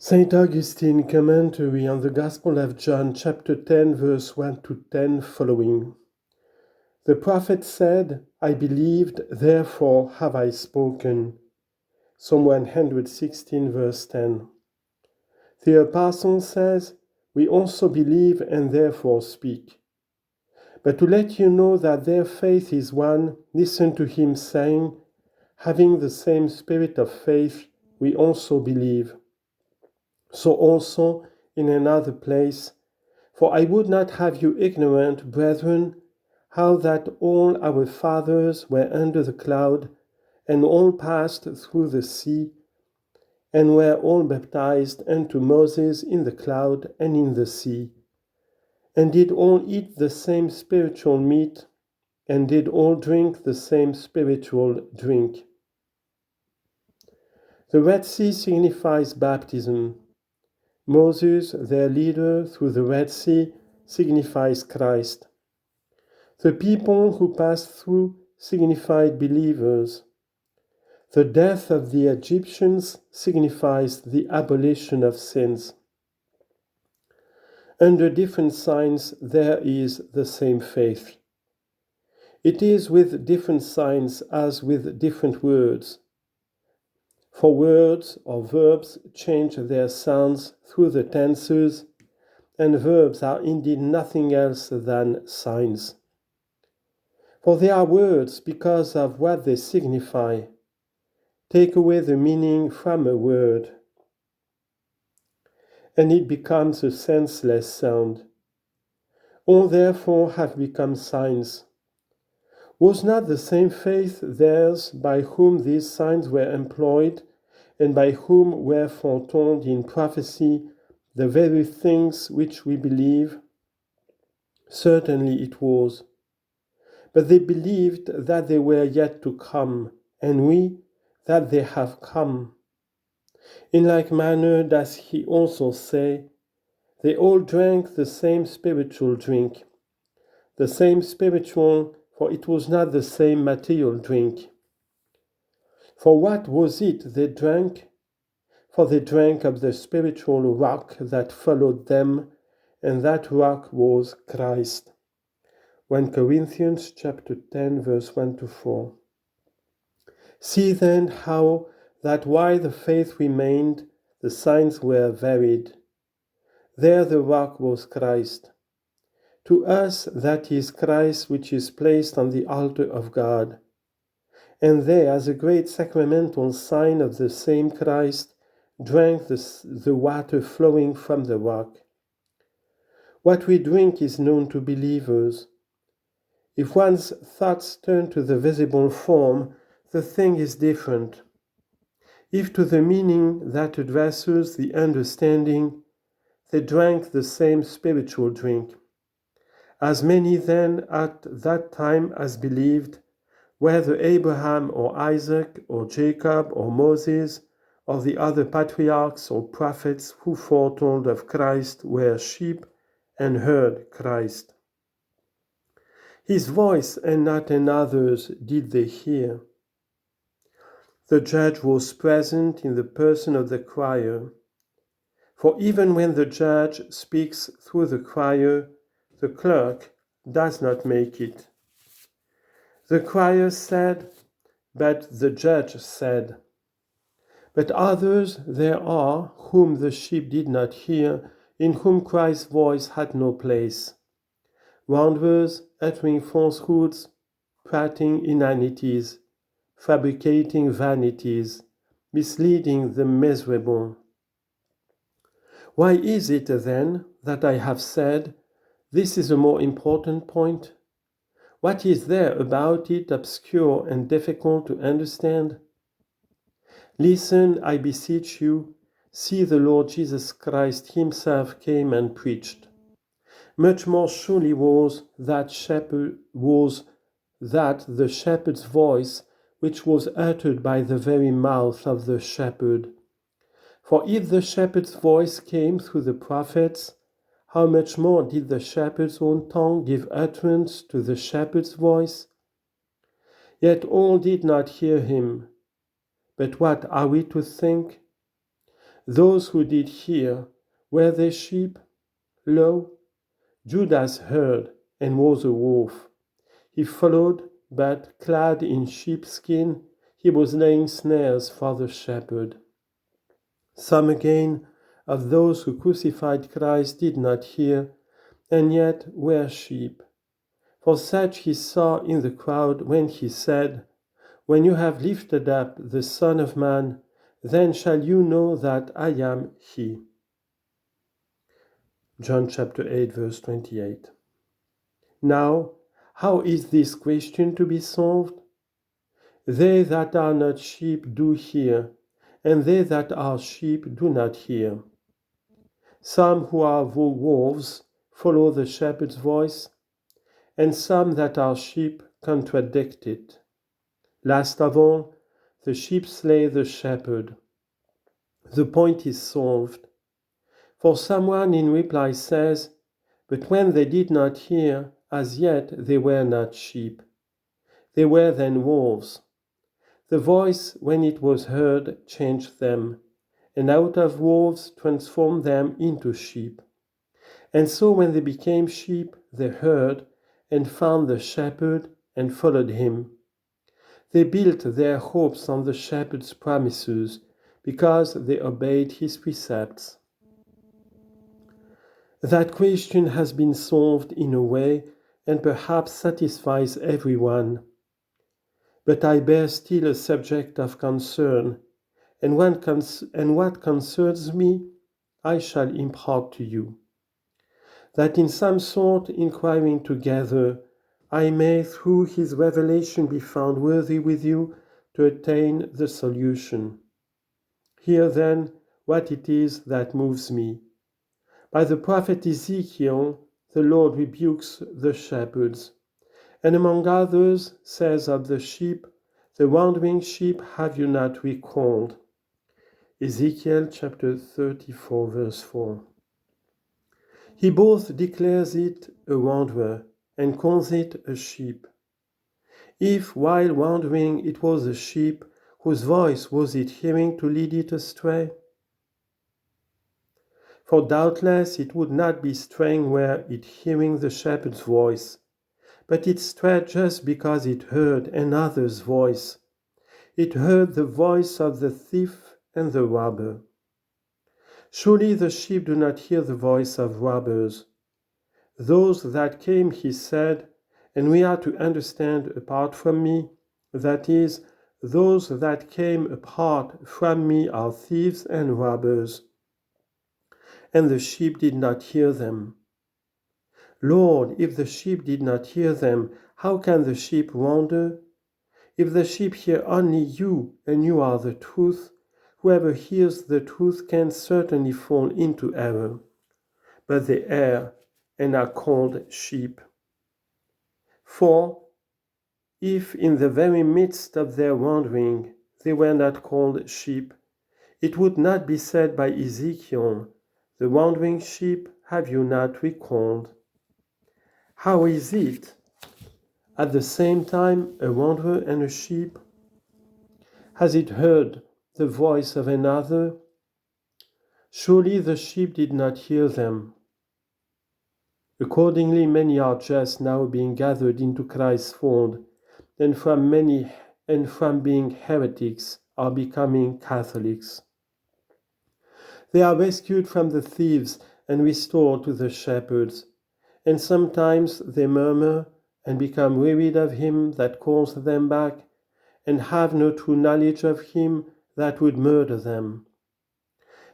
St. Augustine commentary on the Gospel of John, chapter 10, verse 1 to 10 following. The prophet said, I believed, therefore have I spoken. Psalm 116, verse 10. The apostle says, we also believe and therefore speak. But to let you know that their faith is one, listen to him saying, having the same spirit of faith, we also believe. So also in another place, for I would not have you ignorant, brethren, how that all our fathers were under the cloud, and all passed through the sea, and were all baptized unto Moses in the cloud and in the sea, and did all eat the same spiritual meat, and did all drink the same spiritual drink. The Red Sea signifies baptism. Moses, their leader through the Red Sea, signifies Christ. The people who passed through signified believers. The death of the Egyptians signifies the abolition of sins. Under different signs, there is the same faith. It is with different signs as with different words. For words or verbs change their sounds through the tenses, and verbs are indeed nothing else than signs. For they are words because of what they signify. Take away the meaning from a word, and it becomes a senseless sound. All therefore have become signs. Was not the same faith theirs by whom these signs were employed, and by whom were foretold in prophecy the very things which we believe? Certainly it was. But they believed that they were yet to come, and we that they have come. In like manner does he also say, they all drank the same spiritual drink, the same spiritual, for it was not the same material drink. For what was it they drank? For they drank of the spiritual rock that followed them, and that rock was Christ. 1 Corinthians chapter 10, verse 1 to 4. See then how that while the faith remained, the signs were varied. There the rock was Christ. To us that is Christ which is placed on the altar of God. And they, as a great sacramental sign of the same Christ, drank the water flowing from the rock. What we drink is known to believers. If one's thoughts turn to the visible form, the thing is different. If to the meaning that addresses the understanding, they drank the same spiritual drink. As many then at that time as believed, whether Abraham or Isaac or Jacob or Moses or the other patriarchs or prophets who foretold of Christ, were sheep and heard Christ. His voice and not another's did they hear. The judge was present in the person of the crier. For even when the judge speaks through the crier, the clerk does not make it. The crier said, but the judge said. But others there are whom the sheep did not hear, in whom Christ's voice had no place. Wanderers uttering falsehoods, prating inanities, fabricating vanities, misleading the miserable. Why is it then that I have said, this is a more important point? What is there about it obscure and difficult to understand? Listen, I beseech you, see the Lord Jesus Christ himself came and preached. Much more surely was that the shepherd's voice which was uttered by the very mouth of the shepherd. For if the shepherd's voice came through the prophets, how much more did the shepherd's own tongue give utterance to the shepherd's voice? Yet all did not hear him. But what are we to think? Those who did hear, were they sheep? Lo, Judas heard and was a wolf. He followed, but clad in sheepskin, he was laying snares for the shepherd. Some again of those who crucified Christ did not hear, and yet were sheep. For such he saw in the crowd when he said, When you have lifted up the Son of Man, then shall you know that I am he. John chapter 8, verse 28. Now, how is this question to be solved? They that are not sheep do hear, and they that are sheep do not hear. Some who are wolves follow the shepherd's voice, and some that are sheep contradict it. Last of all, the sheep slay the shepherd. The point is solved. For someone in reply says, But when they did not hear, as yet they were not sheep. They were then wolves. The voice, when it was heard, changed them, and out of wolves transformed them into sheep. And so when they became sheep, they heard and found the shepherd and followed him. They built their hopes on the shepherd's promises because they obeyed his precepts. That question has been solved in a way and perhaps satisfies everyone. But I bear still a subject of concern, and what concerns me I shall impart to you, that in some sort inquiring together I may through his revelation be found worthy with you to attain the solution. Hear then what it is that moves me. By the prophet Ezekiel, the Lord rebukes the shepherds, and among others says of the sheep, The wandering sheep have you not recalled. Ezekiel chapter 34, verse 4. He both declares it a wanderer and calls it a sheep. If while wandering it was a sheep, whose voice was it hearing to lead it astray? For doubtless it would not be straying were it hearing the shepherd's voice, but it strayed just because it heard another's voice. It heard the voice of the thief and the robber. Surely the sheep do not hear the voice of robbers. Those that came, he said, and we are to understand apart from me, that is, those that came apart from me are thieves and robbers. And the sheep did not hear them. Lord, if the sheep did not hear them, how can the sheep wander? If the sheep hear only you, and you are the truth, whoever hears the truth can certainly fall into error. But they err and are called sheep. For if in the very midst of their wandering they were not called sheep, it would not be said by Ezekiel, The wandering sheep have you not recalled. How is it at the same time a wanderer and a sheep? Has it heard the voice of another? Surely the sheep did not hear them. Accordingly, many are just now being gathered into Christ's fold, and from being heretics are becoming Catholics. They are rescued from the thieves and restored to the shepherds, and sometimes they murmur and become wearied of him that calls them back, and have no true knowledge of him that would murder them.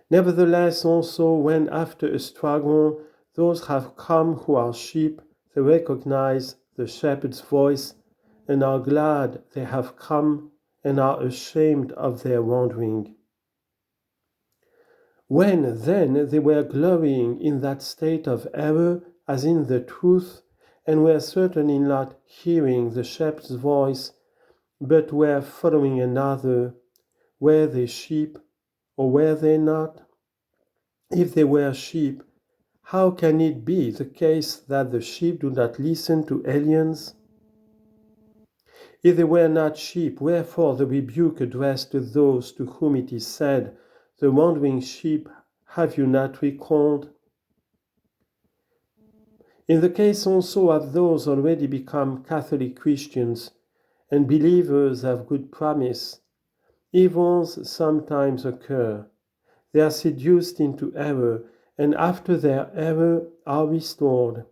Nevertheless, also, when after a struggle those have come who are sheep, they recognize the shepherd's voice and are glad they have come and are ashamed of their wandering. When then they were glorying in that state of error as in the truth, and were certainly not hearing the shepherd's voice, but were following another, were they sheep or were they not? If they were sheep, how can it be the case that the sheep do not listen to aliens? If they were not sheep, wherefore the rebuke addressed to those to whom it is said, The wandering sheep have you not recalled? In the case also of those already become Catholic Christians and believers of good promise, evils sometimes occur. They are seduced into error, and after their error are restored.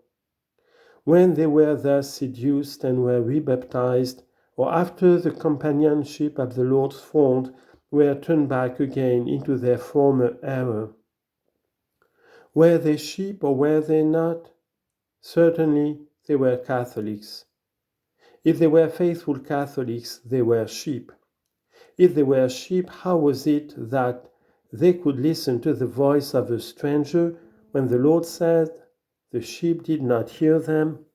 When they were thus seduced and were rebaptized, or after the companionship of the Lord's fold, were turned back again into their former error. Were they sheep or were they not? Certainly they were Catholics. If they were faithful Catholics, they were sheep. If they were sheep, how was it that they could listen to the voice of a stranger when the Lord said, "The sheep did not hear them"?